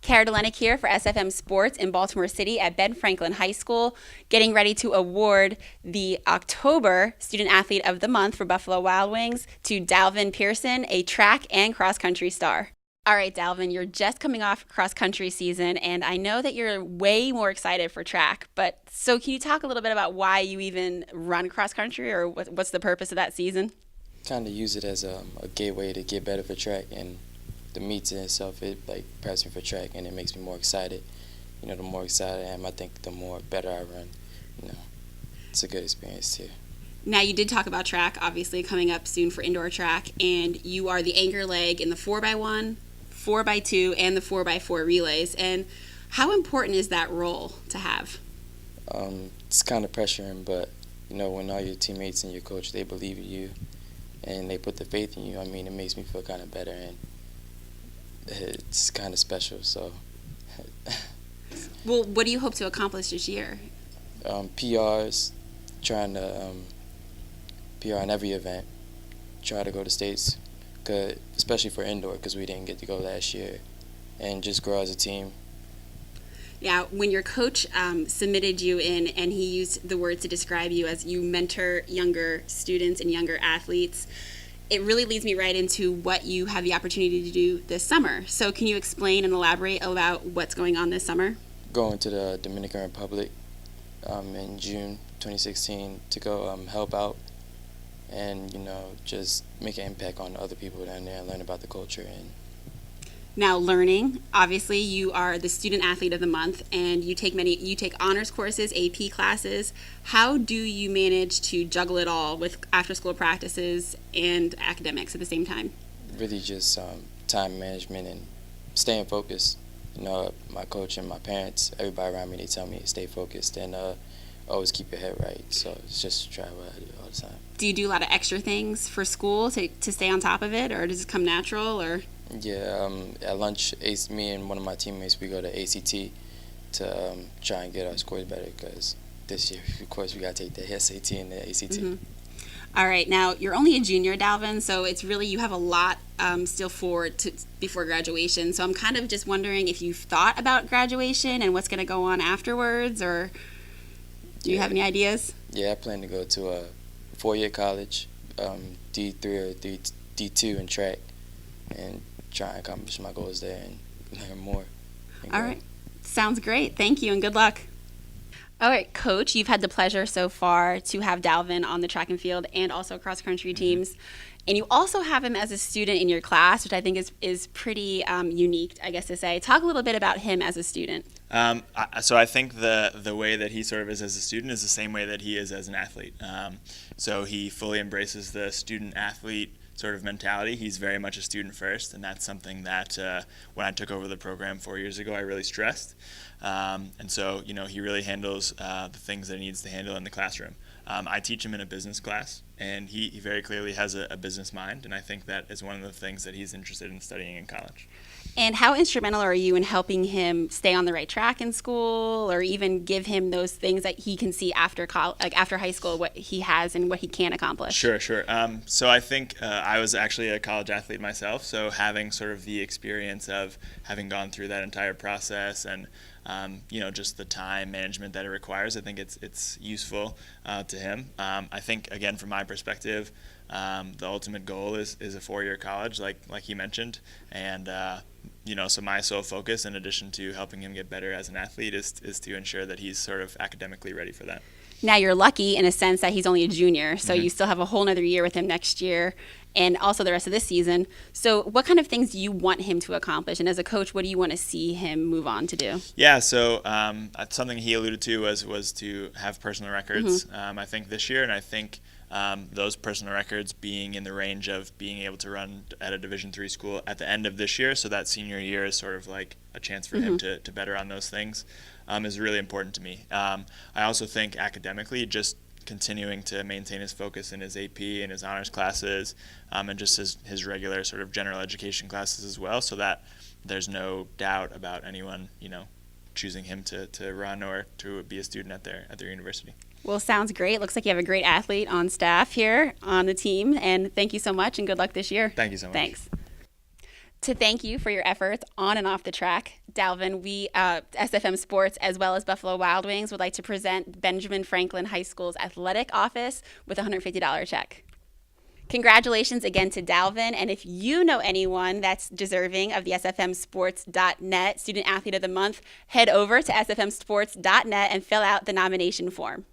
Cara Delenik here for SFM Sports in Baltimore City at Ben Franklin High School, getting ready to award the October Student Athlete of the Month for Buffalo Wild Wings to Dalvin Pearson, a track and cross-country star. All right, Dalvin, you're just coming off cross-country season, and I know that you're way more excited for track, but so can you talk a little bit about why you even run cross-country, or what's the purpose of that season? Kind of use it as a gateway to get better for track, and the meets in itself, it like preps me for track, and it makes me more excited. You know, the more excited I am, I think the more better I run. You know, it's a good experience too. Now, you did talk about track, obviously, coming up soon for indoor track, and you are the anchor leg in the 4x1, 4x2, and the 4x4 relays. And how important is that role to have? It's kind of pressuring, but, you know, when all your teammates and your coach, they believe in you and they put the faith in you, I mean, it makes me feel kind of better, and it's kind of special. So, Well, what do you hope to accomplish this year? PRs, trying to PR in every event, try to go to states, especially for indoor, because we didn't get to go last year, and just grow as a team. Now, when your coach submitted you in and he used the words to describe you as you mentor younger students and younger athletes, it really leads me right into what you have the opportunity to do this summer. So can you explain and elaborate about what's going on this summer? Going to the Dominican Republic in June 2016 to go help out and, you know, just make an impact on other people down there and learn about the culture. And Now, learning, obviously you are the Student Athlete of the Month, and you take honors courses, AP classes. How do you manage to juggle it all with after school practices and academics at the same time? really just time management and staying focused. You know, my coach and my parents, everybody around me, they tell me to stay focused and always keep your head right. So it's just try what I do all the time. Do you do a lot of extra things for school to stay on top of it, or does it come natural? Or Yeah, at lunch, me and one of my teammates, we go to ACT to try and get our scores better, because this year, of course, we got to take the SAT and the ACT. Mm-hmm. All right, now you're only a junior, Dalvin, so it's really, you have a lot still forward to before graduation. So I'm kind of just wondering if you've thought about graduation and what's going to go on afterwards, or do you have any ideas? Yeah, I plan to go to a 4-year college, D3 or D2 in track, and try and accomplish my goals there and learn more. All right. Sounds great. Thank you and good luck. All right, Coach, you've had the pleasure so far to have Dalvin on the track and field and also cross-country teams. And you also have him as a student in your class, which I think is pretty unique, I guess to say. Talk a little bit about him as a student. So I think the way that he sort of is as a student is the same way that he is as an athlete. So he fully embraces the student-athlete sort of mentality. He's very much a student first, and that's something that when I took over the program 4 years ago, I really stressed. And so, you know, he really handles the things that he needs to handle in the classroom. I teach him in a business class, and he very clearly has a business mind, and I think that is one of the things that he's interested in studying in college. And how instrumental are you in helping him stay on the right track in school, or even give him those things that he can see after after high school, what he has and what he can accomplish? Sure. So I think I was actually a college athlete myself, so having sort of the experience of having gone through that entire process and you know, just the time management that it requires, I think it's useful to him. I think, again, from my perspective, the ultimate goal is a 4-year college, like he mentioned, and you know, so my sole focus, in addition to helping him get better as an athlete, is to ensure that he's sort of academically ready for that. Now, you're lucky in a sense that he's only a junior, so you still have a whole nother year with him next year and also the rest of this season. So what kind of things do you want him to accomplish? And as a coach, what do you want to see him move on to do? Yeah, so something he alluded to was to have personal records, I think, this year, and I think those personal records being in the range of being able to run at a Division III school at the end of this year, so that senior year is sort of like a chance for him to better on those things, is really important to me. I also think academically, just continuing to maintain his focus in his AP and his honors classes, and just his regular sort of general education classes as well, so that there's no doubt about anyone, you know, choosing him to run or to be a student at their university. Well, sounds great. Looks like you have a great athlete on staff here on the team. And thank you so much and good luck this year. Thank you so much. Thanks. To thank you for your efforts on and off the track, Dalvin, we, SFM Sports, as well as Buffalo Wild Wings, would like to present Benjamin Franklin High School's athletic office with a $150 check. Congratulations again to Dalvin, and if you know anyone that's deserving of the SFMSports.net Student Athlete of the Month, head over to SFMSports.net and fill out the nomination form.